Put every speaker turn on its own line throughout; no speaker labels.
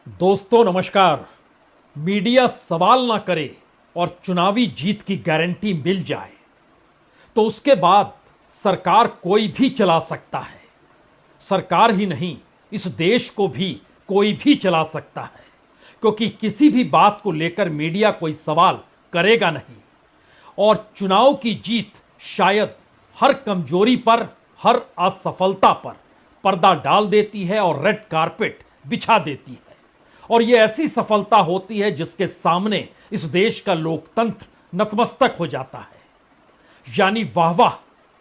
दोस्तों नमस्कार। मीडिया सवाल ना करे और चुनावी जीत की गारंटी मिल जाए तो उसके बाद सरकार कोई भी चला सकता है। सरकार ही नहीं, इस देश को भी कोई भी चला सकता है, क्योंकि किसी भी बात को लेकर मीडिया कोई सवाल करेगा नहीं। और चुनाव की जीत शायद हर कमजोरी पर, हर असफलता पर पर्दा डाल देती है और रेड कारपेट बिछा देती है। और यह ऐसी सफलता होती है जिसके सामने इस देश का लोकतंत्र नतमस्तक हो जाता है। यानी वाहवाह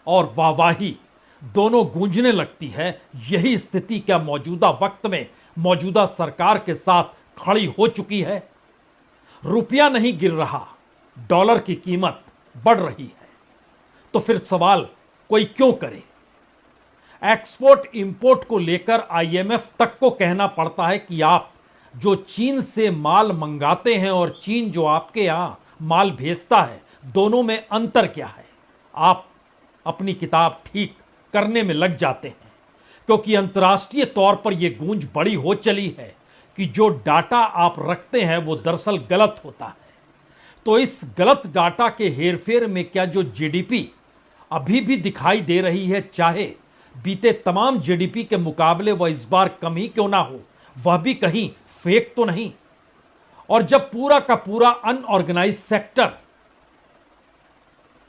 और वाहवाही दोनों गूंजने लगती है। यही स्थिति क्या मौजूदा वक्त में मौजूदा सरकार के साथ खड़ी हो चुकी है। रुपया नहीं गिर रहा, डॉलर की कीमत बढ़ रही है। तो फिर सवाल कोई क्यों करे। एक्सपोर्ट इंपोर्ट को लेकर आईएमएफ तक को कहना पड़ता है कि आप जो चीन से माल मंगाते हैं और चीन जो आपके यहां माल भेजता है, दोनों में अंतर क्या है। आप अपनी किताब ठीक करने में लग जाते हैं, क्योंकि अंतर्राष्ट्रीय तौर पर यह गूंज बड़ी हो चली है कि जो डाटा आप रखते हैं वो दरअसल गलत होता है। तो इस गलत डाटा के हेरफेर में क्या जो जीडीपी अभी भी दिखाई दे रही है, चाहे बीते तमाम जीडीपी के मुकाबले वह इस बार कम ही क्यों ना हो, वह भी कहीं फेक तो नहीं। और जब पूरा का पूरा अनऑर्गेनाइज सेक्टर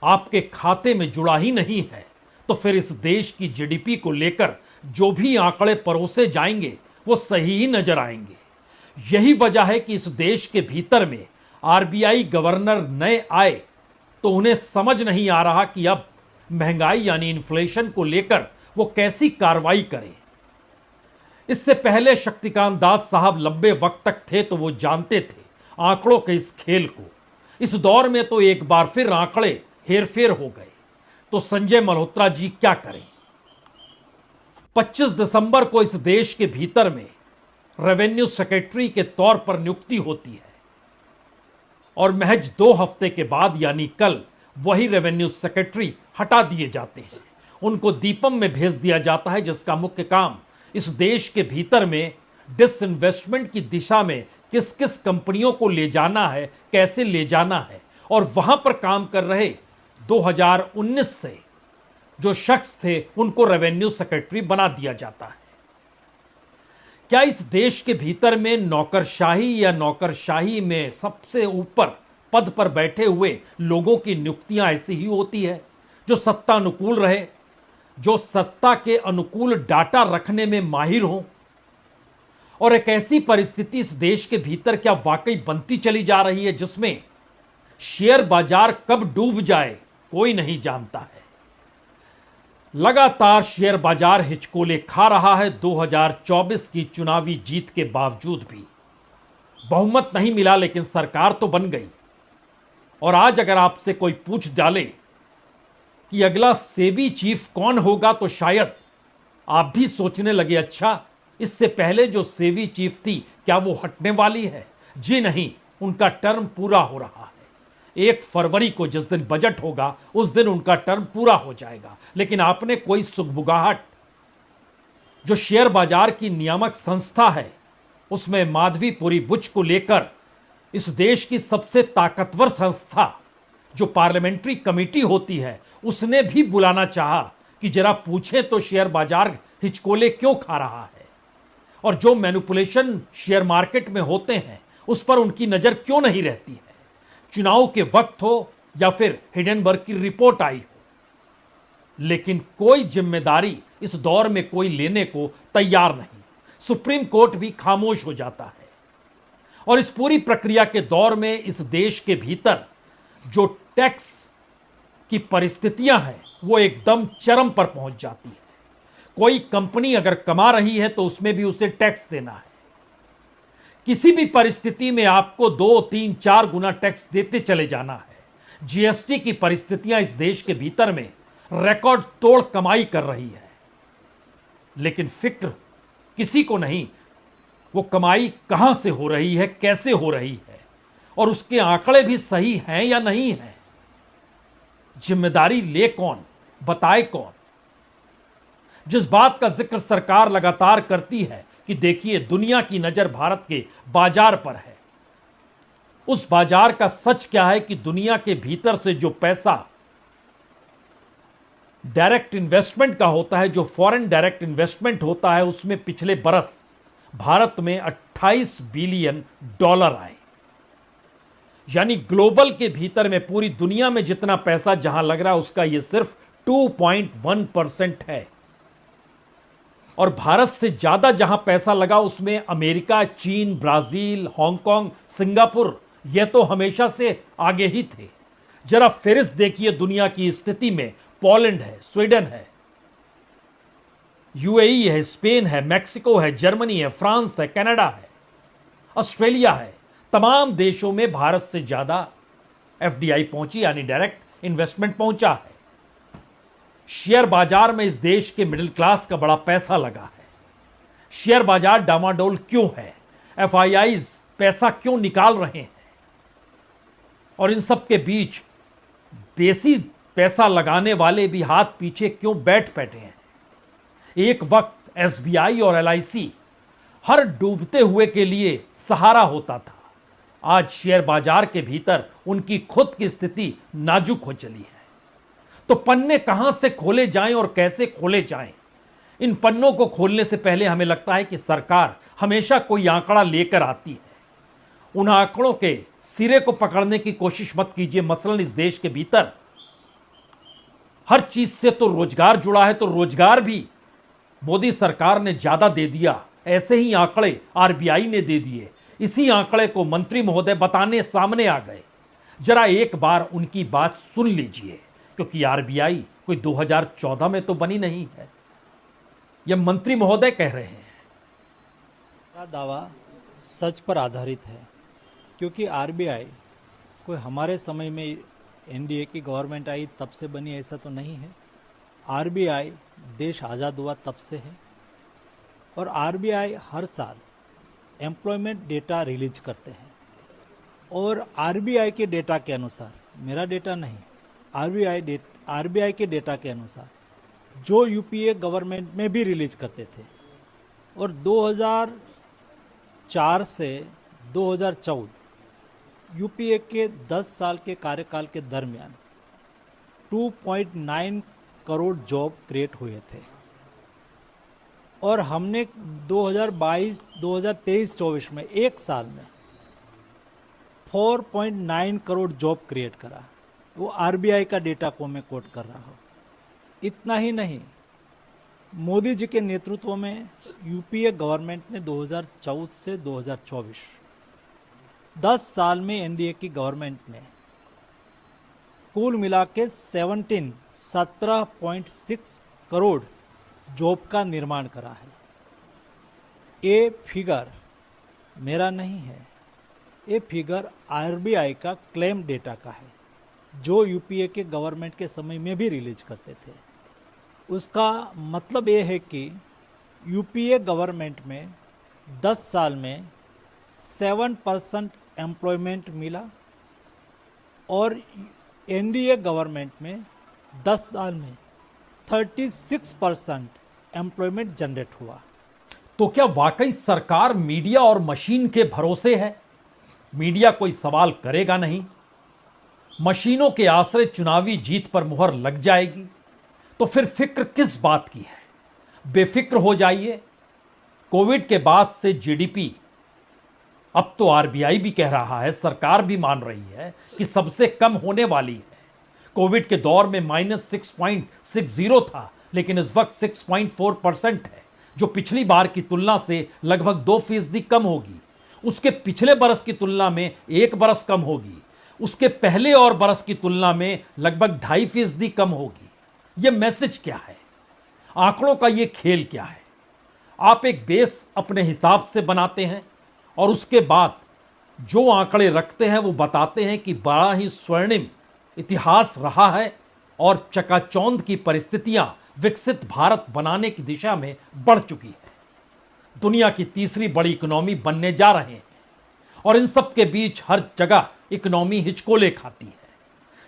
आपके खाते में जुड़ा ही नहीं है, तो फिर इस देश की जीडीपी को लेकर जो भी आंकड़े परोसे जाएंगे वो सही ही नजर आएंगे। यही वजह है कि इस देश के भीतर में आरबीआई गवर्नर नए आए तो उन्हें समझ नहीं आ रहा कि अब महंगाई यानी इन्फ्लेशन को लेकर वो कैसी कार्रवाई करें। इससे पहले शक्तिकांत दास साहब लंबे वक्त तक थे तो वो जानते थे आंकड़ों के इस खेल को। इस दौर में तो एक बार फिर आंकड़े हेरफेर हो गए, तो संजय मल्होत्रा जी क्या करें। 25 दिसंबर को इस देश के भीतर में रेवेन्यू सेक्रेटरी के तौर पर नियुक्ति होती है और महज 2 हफ्ते के बाद यानी कल वही रेवेन्यू सेक्रेटरी हटा दिए जाते हैं। उनको दीपम में भेज दिया जाता है, जिसका मुख्य काम इस देश के भीतर में डिसइन्वेस्टमेंट की दिशा में किस किस कंपनियों को ले जाना है, कैसे ले जाना है। और वहां पर काम कर रहे 2019 से जो शख्स थे उनको रेवेन्यू सेक्रेटरी बना दिया जाता है। क्या इस देश के भीतर में नौकरशाही या नौकरशाही में सबसे ऊपर पद पर बैठे हुए लोगों की नियुक्तियां ऐसी ही होती है जो सत्ता अनुकूल रहे, जो सत्ता के अनुकूल डाटा रखने में माहिर हो। और एक ऐसी परिस्थिति इस देश के भीतर क्या वाकई बनती चली जा रही है जिसमें शेयर बाजार कब डूब जाए कोई नहीं जानता है। लगातार शेयर बाजार हिचकोले खा रहा है। 2024 की चुनावी जीत के बावजूद भी बहुमत नहीं मिला, लेकिन सरकार तो बन गई। और आज अगर आपसे कोई पूछ डाले कि अगला सेबी चीफ कौन होगा, तो शायद आप भी सोचने लगे, अच्छा इससे पहले जो सेबी चीफ थी क्या वो हटने वाली है। जी नहीं, उनका टर्म पूरा हो रहा है। 1 फरवरी को जिस दिन बजट होगा उस दिन उनका टर्म पूरा हो जाएगा। लेकिन आपने कोई सुगबुगाहट, जो शेयर बाजार की नियामक संस्था है उसमें माधवीपुरी बुच को लेकर इस देश की सबसे ताकतवर संस्था जो पार्लियामेंट्री कमेटी होती है, उसने भी बुलाना चाहा कि जरा पूछे तो शेयर बाजार हिचकोले क्यों खा रहा है और जो मैनिपुलेशन शेयर मार्केट में होते हैं उस पर उनकी नजर क्यों नहीं रहती है। चुनाव के वक्त हो या फिर हिडेनबर्ग की रिपोर्ट आई हो, लेकिन कोई जिम्मेदारी इस दौर में कोई लेने को तैयार नहीं। सुप्रीम कोर्ट भी खामोश हो जाता है। और इस पूरी प्रक्रिया के दौर में इस देश के भीतर जो टैक्स की परिस्थितियां हैं वो एकदम चरम पर पहुंच जाती है। कोई कंपनी अगर कमा रही है तो उसमें भी उसे टैक्स देना है। किसी भी परिस्थिति में आपको 2, 3, 4 गुना टैक्स देते चले जाना है। जीएसटी की परिस्थितियां इस देश के भीतर में रिकॉर्ड तोड़ कमाई कर रही है, लेकिन फिक्र किसी को नहीं वो कमाई कहां से हो रही है, कैसे हो रही है और उसके आंकड़े भी सही हैं या नहीं हैं। जिम्मेदारी ले कौन, बताए कौन। जिस बात का जिक्र सरकार लगातार करती है कि देखिए दुनिया की नजर भारत के बाजार पर है, उस बाजार का सच क्या है कि दुनिया के भीतर से जो पैसा डायरेक्ट इन्वेस्टमेंट का होता है, जो फॉरेन डायरेक्ट इन्वेस्टमेंट होता है, उसमें पिछले बरस भारत में 28 बिलियन डॉलर आए। यानी ग्लोबल के भीतर में पूरी दुनिया में जितना पैसा जहां लग रहा है उसका यह सिर्फ 2.1% है। और भारत से ज्यादा जहां पैसा लगा उसमें अमेरिका, चीन, ब्राजील, हांगकांग, सिंगापुर, यह तो हमेशा से आगे ही थे। जरा फेरिस्त देखिए दुनिया की स्थिति में, पोलैंड है, स्वीडन है, यूएई है, स्पेन है, मैक्सिको है, जर्मनी है, फ्रांस है, कनाडा है, ऑस्ट्रेलिया है। तमाम देशों में भारत से ज्यादा एफडीआई पहुंची, यानी डायरेक्ट इन्वेस्टमेंट पहुंचा है। शेयर बाजार में इस देश के मिडिल क्लास का बड़ा पैसा लगा है। शेयर बाजार डामाडोल क्यों है? एफआईआईज पैसा क्यों निकाल रहे हैं? और इन सब के बीच देसी पैसा लगाने वाले भी हाथ पीछे क्यों बैठ बैठे हैं? एक वक्त एसबीआई और एलआईसी हर डूबते हुए के लिए सहारा होता था। आज शेयर बाजार के भीतर उनकी खुद की स्थिति नाजुक हो चली है। तो पन्ने कहां से खोले जाएं और कैसे खोले जाएं? इन पन्नों को खोलने से पहले हमें लगता है कि सरकार हमेशा कोई आंकड़ा लेकर आती है। उन आंकड़ों के सिरे को पकड़ने की कोशिश मत कीजिए। मसलन इस देश के भीतर हर चीज से तो रोजगार जुड़ा है, तो रोजगार भी मोदी सरकार ने ज्यादा दे दिया। ऐसे ही आंकड़े आरबीआई ने दे दिए। इसी आंकड़े को मंत्री महोदय बताने सामने आ गए। जरा एक बार उनकी बात सुन लीजिए, क्योंकि आरबीआई कोई 2014 में तो बनी नहीं है। यह मंत्री महोदय कह रहे हैं।
का दावा सच पर आधारित है, क्योंकि आरबीआई कोई हमारे समय में एनडीए की गवर्नमेंट आई तब से बनी ऐसा तो नहीं है। आरबीआई देश आज़ाद हुआ तब से है। और आरबीआई हर साल एम्प्लॉयमेंट डेटा रिलीज करते हैं। और आरबीआई के डेटा के अनुसार, मेरा डेटा नहीं, आरबीआई के डेटा के अनुसार जो यूपीए गवर्नमेंट में भी रिलीज करते थे, और 2004 से 2014 यूपीए के 10 साल के कार्यकाल के दरमियान 2.9 करोड़ जॉब क्रिएट हुए थे। और हमने 2022-2023-24 में एक साल में 4.9 करोड़ जॉब क्रिएट करा। वो आरबीआई का डेटा को मैं कोट कर रहा हूँ। इतना ही नहीं, मोदी जी के नेतृत्व में यूपीए गवर्नमेंट ने 2014 से 2024 10 साल में एनडीए की गवर्नमेंट ने कुल मिला के 17.6 करोड़ जॉब का निर्माण करा है। ये फिगर मेरा नहीं है, ये फिगर आरबीआई का क्लेम डेटा का है, जो यूपीए के गवर्नमेंट के समय में भी रिलीज करते थे। उसका मतलब ये है कि यूपीए गवर्नमेंट में 10 साल में 7% एम्प्लॉयमेंट मिला, और एनडीए गवर्नमेंट में 10 साल में 36% एम्प्लॉयमेंट जनरेट हुआ।
तो क्या वाकई सरकार मीडिया और मशीन के भरोसे है? मीडिया कोई सवाल करेगा नहीं, मशीनों के आश्रय चुनावी जीत पर मुहर लग जाएगी। तो फिर फिक्र किस बात की है? बेफिक्र हो जाइए। कोविड के बाद से जीडीपी, अब तो आरबीआई भी कह रहा है, सरकार भी मान रही है कि सबसे कम होने वाली है। कोविड के दौर में -6.60 था, लेकिन इस वक्त 6.4% है, जो पिछली बार की तुलना से लगभग 2% कम होगी। उसके पिछले बरस की तुलना में 1 बरस कम होगी। उसके पहले और बरस की तुलना में लगभग 2.5% कम होगी। यह मैसेज क्या है? आंकड़ों का यह खेल क्या है? आप एक बेस अपने हिसाब से बनाते हैं और उसके बाद जो आंकड़े रखते हैं वो बताते हैं कि बड़ा ही स्वर्णिम इतिहास रहा है और चकाचौंध की परिस्थितियां विकसित भारत बनाने की दिशा में बढ़ चुकी है। दुनिया की तीसरी बड़ी इकोनॉमी बनने जा रहे हैं, और इन सब के बीच हर जगह इकोनॉमी हिचकोले खाती है।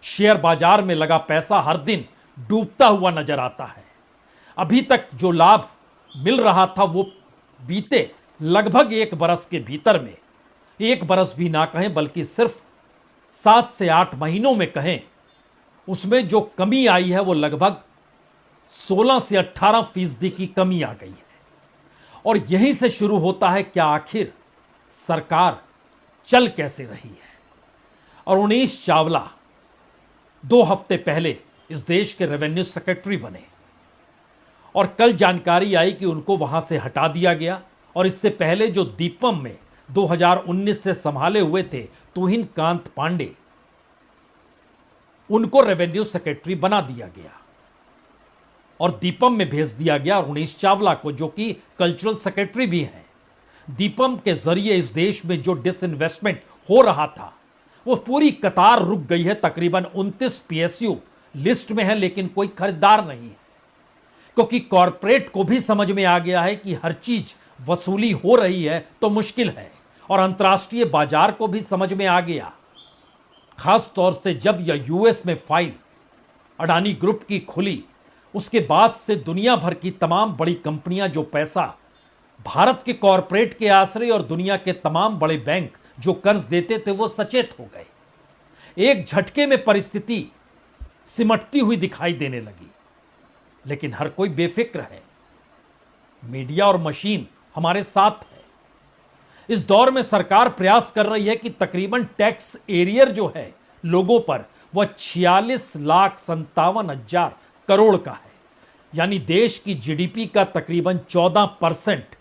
शेयर बाजार में लगा पैसा हर दिन डूबता हुआ नजर आता है। अभी तक जो लाभ मिल रहा था वो बीते लगभग 1 बरस के भीतर में, 1 बरस भी ना कहें बल्कि सिर्फ 7 से 8 महीनों में कहें, उसमें जो कमी आई है वो लगभग 16 से 18% की कमी आ गई है। और यहीं से शुरू होता है क्या आखिर सरकार चल कैसे रही है। और उनीश चावला 2 हफ्ते पहले इस देश के रेवेन्यू सेक्रेटरी बने और कल जानकारी आई कि उनको वहां से हटा दिया गया। और इससे पहले जो दीपम में 2019 से संभाले हुए थे तुहिन कांत पांडे, उनको रेवेन्यू सेक्रेटरी बना दिया गया और दीपम में भेज दिया गया और उनीश चावला को, जो कि कल्चरल सेक्रेटरी भी हैं। दीपम के जरिए इस देश में जो डिसइन्वेस्टमेंट हो रहा था वो पूरी कतार रुक गई है। तकरीबन 29 पीएसयू लिस्ट में है लेकिन कोई खरीदार नहीं है, क्योंकि कॉरपोरेट को भी समझ में आ गया है कि हर चीज वसूली हो रही है तो मुश्किल है। और अंतर्राष्ट्रीय बाजार को भी समझ में आ गया, खास तौर से जब यह यूएस में फाइल अडानी ग्रुप की खुली, उसके बाद से दुनिया भर की तमाम बड़ी कंपनियां जो पैसा भारत के कॉरपोरेट के आश्रय और दुनिया के तमाम बड़े बैंक जो कर्ज देते थे वो सचेत हो गए। एक झटके में परिस्थिति सिमटती हुई दिखाई देने लगी, लेकिन हर कोई बेफिक्र है। मीडिया और मशीन हमारे साथ है। इस दौर में सरकार प्रयास कर रही है कि तकरीबन टैक्स एरियर जो है लोगों पर वह 46,57,000 करोड़ का है, यानी देश की जीडीपी का तकरीबन 14%।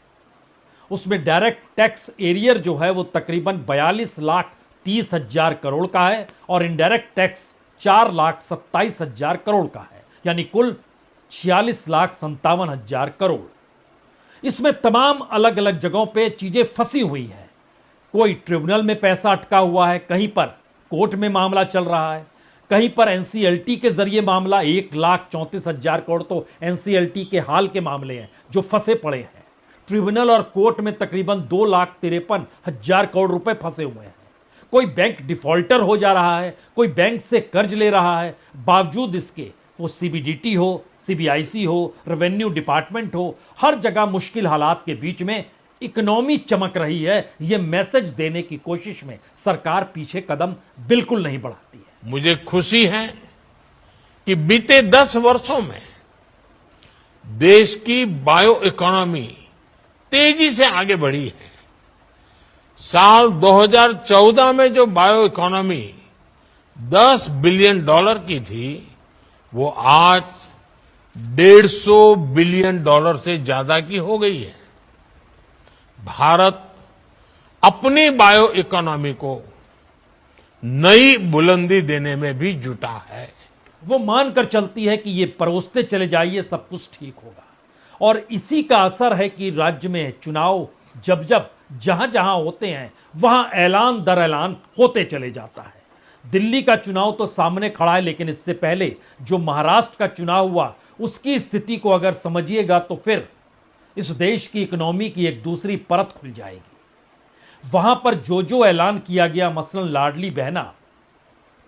उसमें डायरेक्ट टैक्स एरियर जो है वो तकरीबन 42,30,000 करोड़ का है और इनडायरेक्ट टैक्स 4,27,000 करोड़ का है, यानी कुल 46,57,000 करोड़। इसमें तमाम अलग अलग जगहों पे चीजें फंसी हुई हैं। कोई ट्रिब्यूनल में पैसा अटका हुआ है, कहीं पर कोर्ट में मामला चल रहा है, कहीं पर एनसीएलटी के जरिए मामला। 1,34,000 करोड़ तो एनसीएलटी के हाल के मामले हैं जो फंसे पड़े हैं। ट्रिब्यूनल और कोर्ट में तकरीबन 2,53,000 करोड़ रुपए फंसे हुए हैं। कोई बैंक डिफॉल्टर हो जा रहा है, कोई बैंक से कर्ज ले रहा है, बावजूद इसके वो सीबीडीटी हो, सीबीआईसी हो, रेवेन्यू डिपार्टमेंट हो, हर जगह मुश्किल हालात के बीच में इकोनॉमी चमक रही है। यह मैसेज देने की कोशिश में सरकार पीछे कदम बिल्कुल नहीं बढ़ाती है।
मुझे खुशी है कि बीते 10 वर्षों में देश की बायो इकोनॉमी तेजी से आगे बढ़ी है। साल 2014 में जो बायो इकोनॉमी $10 बिलियन की थी, वो आज $150 बिलियन से ज्यादा की हो गई है। भारत अपनी बायो इकोनॉमी को नई बुलंदी देने में भी जुटा है।
वो मानकर चलती है कि ये परोसते चले जाइए, सब कुछ ठीक होगा। और इसी का असर है कि राज्य में चुनाव जब जब जहां जहां होते हैं वहां ऐलान दर ऐलान होते चले जाता है। दिल्ली का चुनाव तो सामने खड़ा है, लेकिन इससे पहले जो महाराष्ट्र का चुनाव हुआ उसकी स्थिति को अगर समझिएगा तो फिर इस देश की इकोनॉमी की एक दूसरी परत खुल जाएगी। वहां पर जो ऐलान किया गया, मसलन लाडली बहना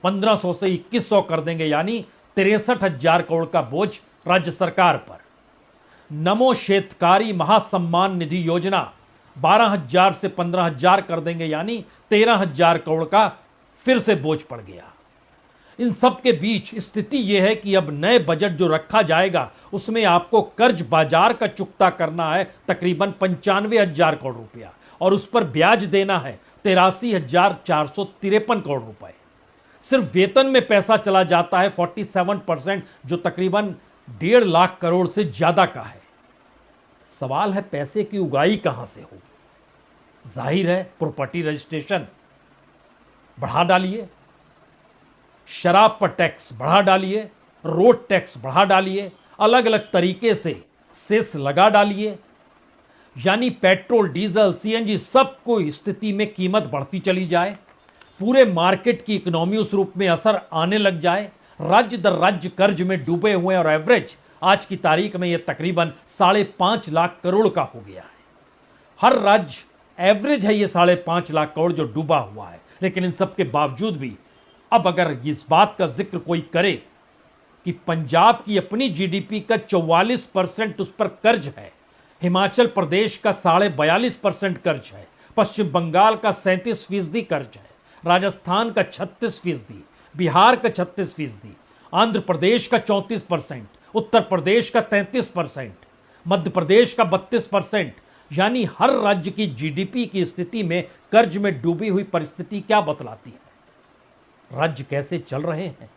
1500 से 2100 कर देंगे, यानी 63,000 करोड़ का बोझ राज्य सरकार पर। नमो शेतकारी महासम्मान निधि योजना 12,000 से 15,000 कर देंगे, यानी 13,000 करोड़ का फिर से बोझ पड़ गया। इन सब के बीच स्थिति यह है कि अब नए बजट जो रखा जाएगा उसमें आपको कर्ज बाजार का चुकता करना है तकरीबन 95,000 करोड़ रुपया, और उस पर ब्याज देना है 83,453 करोड़ रुपए। सिर्फ वेतन में पैसा चला जाता है 47%, जो तकरीबन 1.5 लाख करोड़ से ज्यादा का है। सवाल है पैसे की उगाही कहां से होगी। जाहिर है प्रॉपर्टी रजिस्ट्रेशन बढ़ा डालिए, शराब पर टैक्स बढ़ा डालिए, रोड टैक्स बढ़ा डालिए, अलग अलग तरीके से सेस लगा डालिए, यानी पेट्रोल, डीजल, सीएनजी सबको स्थिति में कीमत बढ़ती चली जाए, पूरे मार्केट की इकोनॉमी उस रूप में असर आने लग जाए। राज्य दर राज्य कर्ज में डूबे हुए और एवरेज आज की तारीख में यह तकरीबन 5.5 लाख करोड़ का हो गया है। हर राज्य एवरेज है ये 5.5 लाख करोड़ जो डूबा हुआ है। लेकिन इन सब के बावजूद भी अब अगर इस बात का जिक्र कोई करे कि पंजाब की अपनी जीडीपी का 44% उस पर कर्ज है, हिमाचल प्रदेश का 42.5% कर्ज है, पश्चिम बंगाल का 37% कर्ज है, राजस्थान का 36%, बिहार का 36%, आंध्र प्रदेश का 34%, उत्तर प्रदेश का 33%, मध्य प्रदेश का 32%। यानी हर राज्य की जीडीपी की स्थिति में कर्ज में डूबी हुई परिस्थिति क्या बतलाती है? राज्य कैसे चल रहे हैं?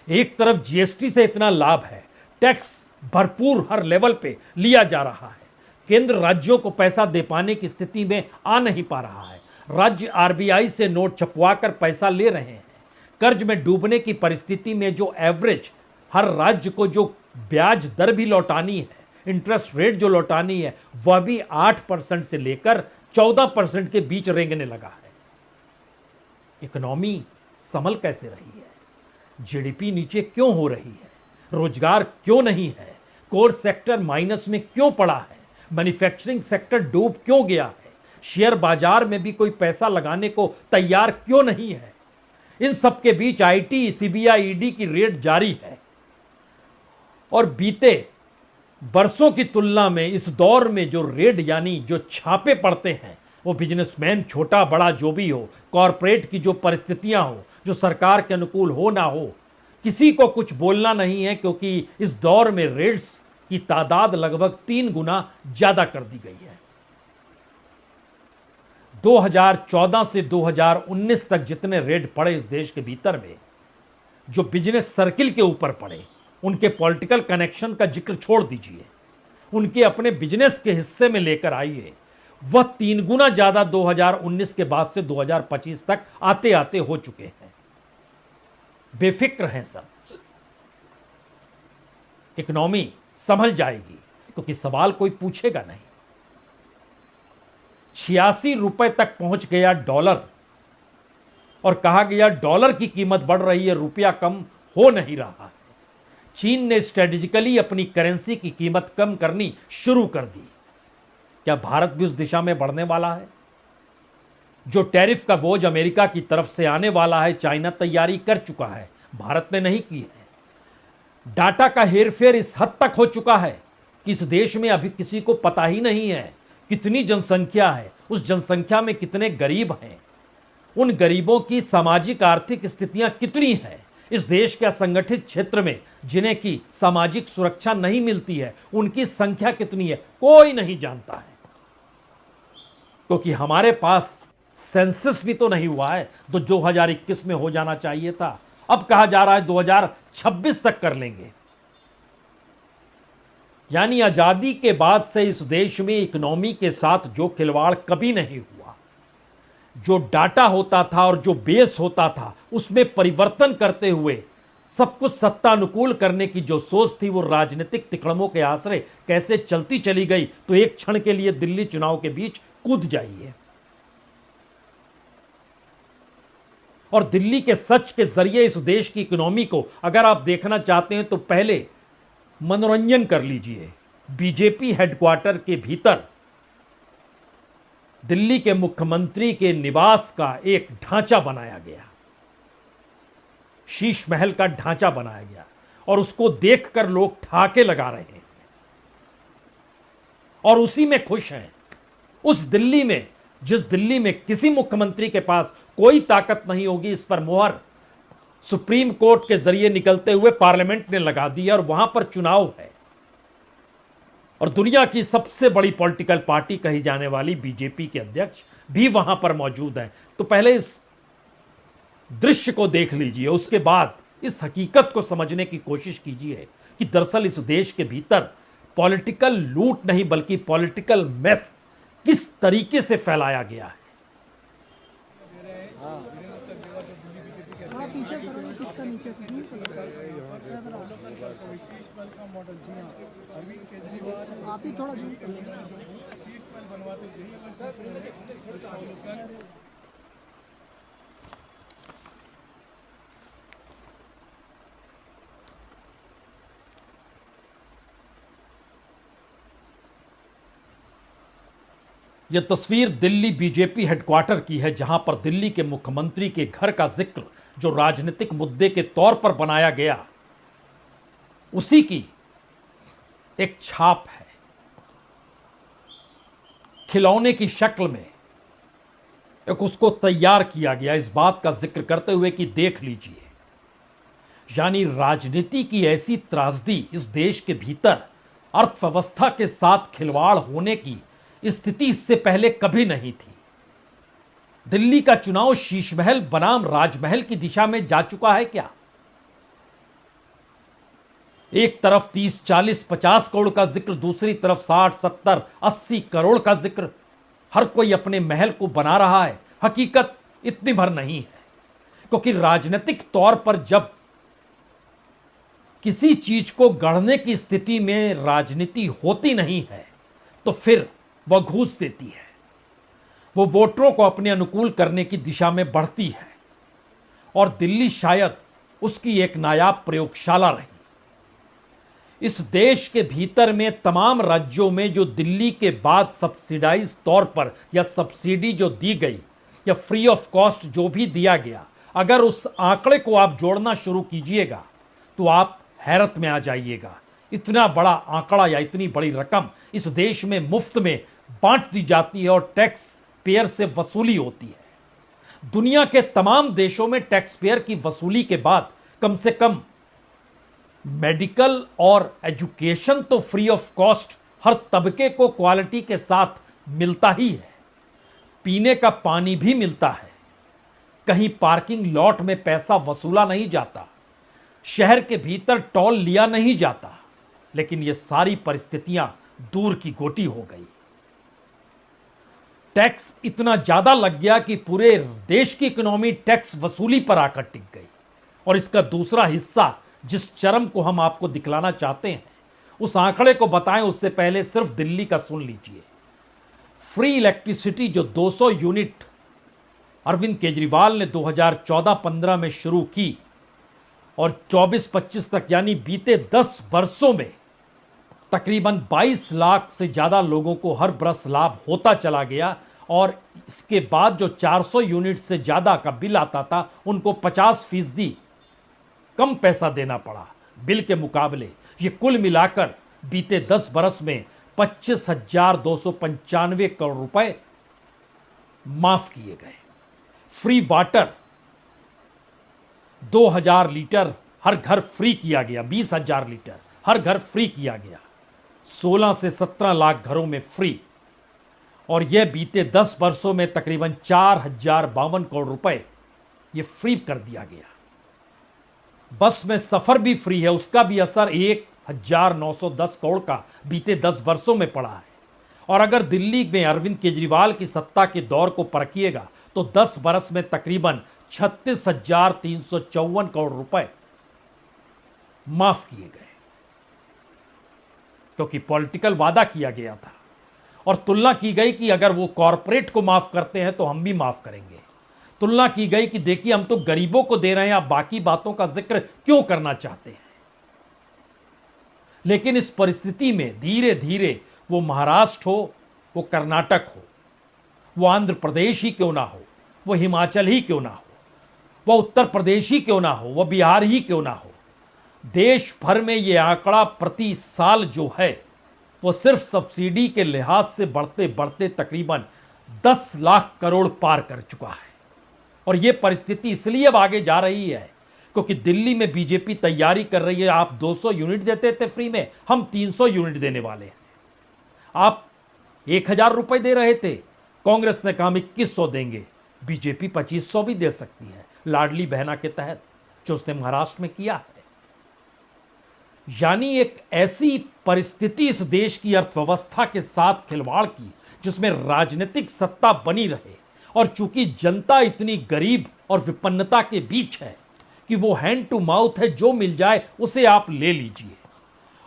एक तरफ जीएसटी से इतना लाभ है, टैक्स भरपूर हर लेवल पे लिया जा रहा है, केंद्र राज्यों को पैसा दे पाने की स्थिति में आ नहीं पा रहा है, राज्य आरबीआई से नोट छपवाकर पैसा ले रहे हैं, कर्ज में डूबने की परिस्थिति में जो एवरेज हर राज्य को जो ब्याज दर भी लौटानी है, इंटरेस्ट रेट जो लौटानी है, वह भी 8% से लेकर 14% के बीच रेंगने लगा है। इकोनॉमी संभल कैसे रही है? जीडीपी नीचे क्यों हो रही है? रोजगार क्यों नहीं है? कोर सेक्टर माइनस में क्यों पड़ा है? मैन्युफैक्चरिंग सेक्टर डूब क्यों गया है? शेयर बाजार में भी कोई पैसा लगाने को तैयार क्यों नहीं है? इन सब के बीच आईटी, सीबीआई, ईडी की रेड जारी है और बीते बरसों की तुलना में इस दौर में जो रेड यानी जो छापे पड़ते हैं, वो बिजनेसमैन छोटा बड़ा जो भी हो, कॉरपोरेट की जो परिस्थितियां हो, जो सरकार के अनुकूल हो ना हो, किसी को कुछ बोलना नहीं है, क्योंकि इस दौर में रेड्स की तादाद लगभग 3 गुना ज्यादा कर दी गई है। 2014 से 2019 तक जितने रेड पड़े इस देश के भीतर में, जो बिजनेस सर्किल के ऊपर पड़े, उनके पॉलिटिकल कनेक्शन का जिक्र छोड़ दीजिए, उनके अपने बिजनेस के हिस्से में लेकर आइए, वह 3 गुना ज्यादा 2019 के बाद से 2025 तक आते आते हो चुके हैं। बेफिक्र हैं सब, इकोनॉमी संभल जाएगी, क्योंकि सवाल कोई पूछेगा नहीं। 86 रुपए तक पहुंच गया डॉलर और कहा गया डॉलर की कीमत बढ़ रही है, रुपया कम हो नहीं रहा है। चीन ने स्ट्रेटेजिकली अपनी करेंसी की कीमत कम करनी शुरू कर दी। क्या भारत भी उस दिशा में बढ़ने वाला है? जो टैरिफ का बोझ अमेरिका की तरफ से आने वाला है, चाइना तैयारी कर चुका है, भारत ने नहीं की है। डाटा का हेरफेर इस हद तक हो चुका है कि इस देश में अभी किसी को पता ही नहीं है कितनी जनसंख्या है, उस जनसंख्या में कितने गरीब हैं, उन गरीबों की सामाजिक आर्थिक स्थितियां कितनी हैं, इस देश के असंगठित क्षेत्र में जिन्हें की सामाजिक सुरक्षा नहीं मिलती है, उनकी संख्या कितनी है, कोई नहीं जानता है। क्योंकि हमारे पास सेंसस भी तो नहीं हुआ है, तो 2021 में हो जाना चाहिए था। अब कहा जा रहा है 2026 तक कर लेंगे। यानी आजादी के बाद से इस देश में इकोनॉमी के साथ जो खिलवाड़ कभी नहीं हुआ, जो डाटा होता था और जो बेस होता था, उसमें परिवर्तन करते हुए सब कुछ सत्तानुकूल करने की जो सोच थी, वो राजनीतिक तिकड़मों के आश्रय कैसे चलती चली गई। तो एक क्षण के लिए दिल्ली चुनाव के बीच कूद जाइए और दिल्ली के सच के जरिए इस देश की इकोनॉमी को अगर आप देखना चाहते हैं तो पहले मनोरंजन कर लीजिए। बीजेपी हेडक्वार्टर के भीतर दिल्ली के मुख्यमंत्री के निवास का एक ढांचा बनाया गया, शीश महल का ढांचा बनाया गया, और उसको देखकर लोग ठहाके लगा रहे हैं और उसी में खुश हैं। उस दिल्ली में, जिस दिल्ली में किसी मुख्यमंत्री के पास कोई ताकत नहीं होगी, इस पर मोहर सुप्रीम कोर्ट के जरिए निकलते हुए पार्लियामेंट ने लगा दी और वहां पर चुनाव है और दुनिया की सबसे बड़ी पॉलिटिकल पार्टी कही जाने वाली बीजेपी के अध्यक्ष भी वहां पर मौजूद हैं। तो पहले इस दृश्य को देख लीजिए, उसके बाद इस हकीकत को समझने की कोशिश कीजिए कि दरअसल इस देश के भीतर पॉलिटिकल लूट नहीं बल्कि पॉलिटिकल मेस किस तरीके से फैलाया गया है।
पीछे करोगे किसका नीचे आप ही थोड़ा दूर
यह तस्वीर दिल्ली बीजेपी हेडक्वार्टर की है, जहां पर दिल्ली के मुख्यमंत्री के घर का जिक्र जो राजनीतिक मुद्दे के तौर पर बनाया गया, उसी की एक छाप है। खिलौने की शक्ल में एक उसको तैयार किया गया, इस बात का जिक्र करते हुए कि देख लीजिए, यानी राजनीति की ऐसी त्रासदी इस देश के भीतर अर्थव्यवस्था के साथ खिलवाड़ होने की स्थिति इससे पहले कभी नहीं थी। दिल्ली का चुनाव शीशमहल बनाम राजमहल की दिशा में जा चुका है क्या? एक तरफ 30, 40, 50 करोड़ का जिक्र, दूसरी तरफ 60, 70, 80 करोड़ का जिक्र। हर कोई अपने महल को बना रहा है। हकीकत इतनी भर नहीं है, क्योंकि राजनीतिक तौर पर जब किसी चीज को गढ़ने की स्थिति में राजनीति होती नहीं है तो फिर वह घूस देती है, वो वोटरों को अपने अनुकूल करने की दिशा में बढ़ती है। और दिल्ली शायद उसकी एक नायाब प्रयोगशाला रही। इस देश के भीतर में तमाम राज्यों में जो दिल्ली के बाद सब्सिडाइज तौर पर या सब्सिडी जो दी गई या फ्री ऑफ कॉस्ट जो भी दिया गया, अगर उस आंकड़े को आप जोड़ना शुरू कीजिएगा तो आप हैरत में आ जाइएगा। इतना बड़ा आंकड़ा या इतनी बड़ी रकम इस देश में मुफ्त में बांट दी जाती है और टैक्स पेयर से वसूली होती है। दुनिया के तमाम देशों में टैक्स पेयर की वसूली के बाद कम से कम मेडिकल और एजुकेशन तो फ्री ऑफ कॉस्ट हर तबके को क्वालिटी के साथ मिलता ही है। पीने का पानी भी मिलता है। कहीं पार्किंग लॉट में पैसा वसूला नहीं जाता, शहर के भीतर टोल लिया नहीं जाता। लेकिन ये सारी परिस्थितियां दूर की गोटी हो गई। टैक्स इतना ज्यादा लग गया कि पूरे देश की इकोनॉमी टैक्स वसूली पर आकर टिक गई। और इसका दूसरा हिस्सा, जिस चरम को हम आपको दिखलाना चाहते हैं, उस आंकड़े को बताएं उससे पहले सिर्फ दिल्ली का सुन लीजिए। फ्री इलेक्ट्रिसिटी जो 200 यूनिट अरविंद केजरीवाल ने 2014-15 में शुरू की और 24-25 तक यानी बीते 10 वर्षों में तकरीबन 22 लाख से ज्यादा लोगों को हर बरस लाभ होता चला गया। और इसके बाद जो 400 यूनिट से ज्यादा का बिल आता था उनको 50% कम पैसा देना पड़ा बिल के मुकाबले। ये कुल मिलाकर बीते 10 बरस में 25,295 करोड़ रुपए माफ किए गए। फ्री वाटर 2,000 लीटर हर घर फ्री किया गया, 20,000 लीटर हर घर फ्री किया गया, 16 से 17 लाख घरों में फ्री। और यह बीते 10 वर्षों में तकरीबन 4,052 करोड़ रुपए ये फ्री कर दिया गया। बस में सफर भी फ्री है, उसका भी असर 1,910 करोड़ का बीते 10 वर्षों में पड़ा है। और अगर दिल्ली में अरविंद केजरीवाल की सत्ता के दौर को परखिएगा तो 10 बरस में तकरीबन 36,354 करोड़ रुपए माफ किए गए, क्योंकि पॉलिटिकल वादा किया गया था और तुलना की गई कि अगर वो कॉरपोरेट को माफ करते हैं तो हम भी माफ करेंगे। तुलना की गई कि देखिए हम तो गरीबों को दे रहे हैं, आप बाकी बातों का जिक्र क्यों करना चाहते हैं। लेकिन इस परिस्थिति में धीरे धीरे वो महाराष्ट्र हो, वो कर्नाटक हो, वो आंध्र प्रदेश ही क्यों ना हो, वो हिमाचल ही क्यों ना हो, वो उत्तर प्रदेश ही क्यों ना हो, वो बिहार ही क्यों ना हो, देश भर में ये आंकड़ा प्रति साल जो है वो सिर्फ सब्सिडी के लिहाज से बढ़ते बढ़ते तकरीबन 10 लाख करोड़ पार कर चुका है। और ये परिस्थिति इसलिए अब आगे जा रही है क्योंकि दिल्ली में बीजेपी तैयारी कर रही है। आप 200 यूनिट देते थे फ्री में, हम 300 यूनिट देने वाले हैं। आप 1,000 रुपए दे रहे थे, कांग्रेस ने कहा हम 2,100 देंगे। बीजेपी 2,500 भी दे सकती है लाडली बहना के तहत, जो उसने महाराष्ट्र में किया है। यानी एक ऐसी परिस्थिति इस देश की अर्थव्यवस्था के साथ खिलवाड़ की जिसमें राजनीतिक सत्ता बनी रहे। और चूंकि जनता इतनी गरीब और विपन्नता के बीच है कि वो हैंड टू माउथ है, जो मिल जाए उसे आप ले लीजिए।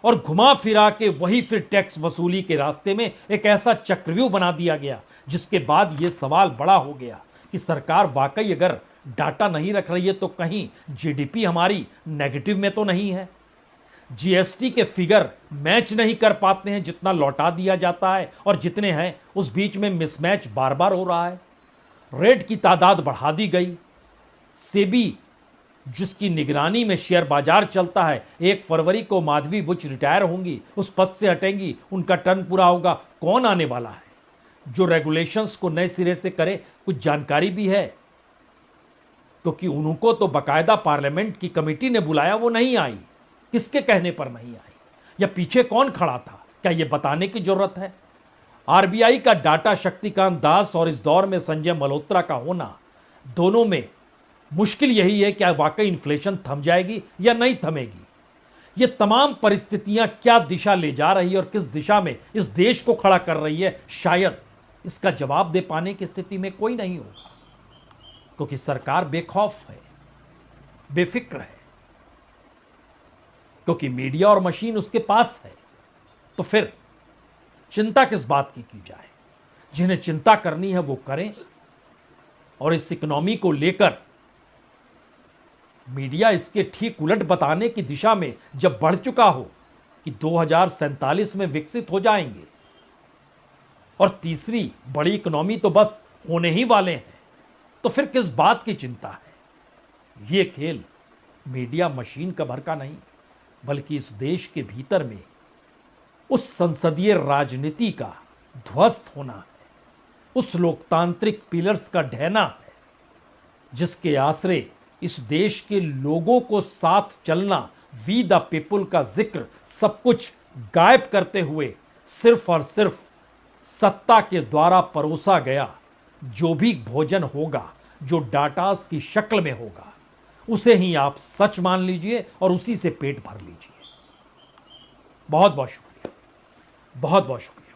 और घुमा फिरा के वही फिर टैक्स वसूली के रास्ते में एक ऐसा चक्रव्यूह बना दिया गया, जिसके बाद ये सवाल बड़ा हो गया कि सरकार वाकई अगर डाटा नहीं रख रही है तो कहीं जीडीपी हमारी नेगेटिव में तो नहीं है, जीएसटी के फिगर मैच नहीं कर पाते हैं, जितना लौटा दिया जाता है और जितने हैं उस बीच में मिसमैच बार बार हो रहा है। रेड की तादाद बढ़ा दी गई, सेबी जिसकी निगरानी में शेयर बाजार चलता है, 1 फरवरी को माधवी बुच रिटायर होंगी, उस पद से हटेंगी, उनका टर्न पूरा होगा, कौन आने वाला है जो रेगुलेशंस को नए सिरे से करे? कुछ जानकारी भी है? क्योंकि उनको तो बकायदा पार्लियामेंट की कमेटी ने बुलाया, वो नहीं आई। किसके कहने पर नहीं आई, या पीछे कौन खड़ा था, क्या यह बताने की जरूरत है? आरबीआई का डाटा शक्तिकांत दास और इस दौर में संजय मल्होत्रा का होना, दोनों में मुश्किल यही है कि वाकई इन्फ्लेशन थम जाएगी या नहीं थमेगी। ये तमाम परिस्थितियां क्या दिशा ले जा रही है और किस दिशा में इस देश को खड़ा कर रही है, शायद इसका जवाब दे पाने की स्थिति में कोई नहीं होगा, क्योंकि सरकार बेखौफ है, बेफिक्र है, क्योंकि मीडिया और मशीन उसके पास है। तो फिर चिंता किस बात की जाए? जिन्हें चिंता करनी है वो करें, और इस इकोनॉमी को लेकर मीडिया इसके ठीक उलट बताने की दिशा में जब बढ़ चुका हो कि 2047 में विकसित हो जाएंगे और तीसरी बड़ी इकोनॉमी तो बस होने ही वाले हैं, तो फिर किस बात की चिंता है? यह खेल मीडिया मशीन का भर का नहीं, बल्कि इस देश के भीतर में उस संसदीय राजनीति का ध्वस्त होना है, उस लोकतांत्रिक पिलर्स का ढहना है, जिसके आसरे इस देश के लोगों को साथ चलना, वी द पीपुल का जिक्र सब कुछ गायब करते हुए सिर्फ और सिर्फ सत्ता के द्वारा परोसा गया जो भी भोजन होगा, जो डाटास की शक्ल में होगा, उसे ही आप सच मान लीजिए और उसी से पेट भर लीजिए। बहुत बहुत शुक्रिया, बहुत बहुत शुक्रिया।